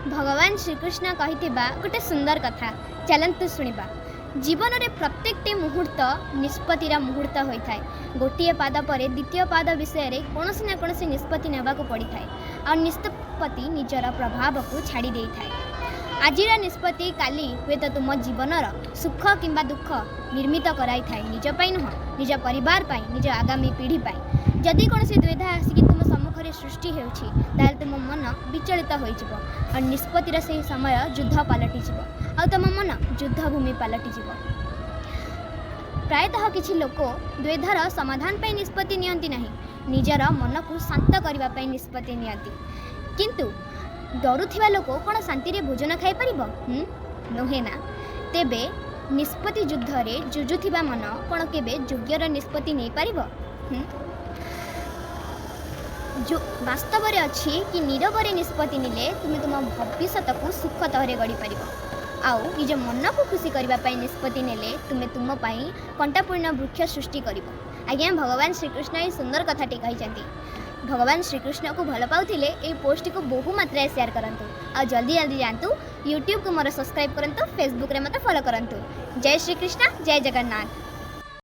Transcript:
भगवान श्रीकृष्ण कहिथिबा गोटे सुंदर कथा चलन्तु शुणिबा। जीवन रे प्रत्येकटी मुहूर्त निष्पत्तिर मुहूर्त होता है। गोटे पाद पर द्वितीय पाद विषय रे कौनसी ना कौनसी निष्पत्ति नेबा को पड़ी थाए और निष्पत्ति निजर प्रभाव को छाड़ी दे थाए। आजिर निष्पत्ति काली हुए तो तुम जीवनर सुख किंबा दुख निर्मित कराई थाए, निज पाई नुह निज परिवार पाई, निज आगामी पीढ़ी पाई। जदि कौन द्विधा आसिक तुम सम्मुखें सृष्टि होउछि ताल तुम मन विचलित होइजिवो और निष्पत्तिर से समय युद्ध पलटिजिवो और तुम मन युद्ध भूमि पलटिजिवो। प्रायतः किछि लोक द्विधार समाधान पाई निष्पत्ति नियंती नहीं, निजर मन को शांत करबा पाई निष्पत्ति नियंती। किंतु डरुथिबा लोक कौन शांति रे भोजन खाई परिबो? नुहे ना। तेबे निष्पत्ति युद्ध रे जुजुथिबा मन कौन केबे योग्यर निष्पत्ति नहीं पारिबो? जो वास्तव में अच्छी कि नीरव निष्पत्ति निले तुम तुम भविष्य को सुख तहरे गढ़ी पार आउ निज मन को खुशी करने निष्पत्ति नेले तुम तुम कंटापूर्ण वृक्ष सृष्टि कर। आज्ञा भगवान श्रीकृष्ण ये सुंदर कथाटी कहते। भगवान श्रीकृष्ण को भल पाउथिले ए पोस्ट को बहु मात्रा शेयर करंतु और जल्दी जल्दी जानतु यूट्यूब को मोर सब्सक्राइब करंतु, फेसबुक रे मते फॉलो करंतु। जय श्रीकृष्ण, जय जगन्नाथ।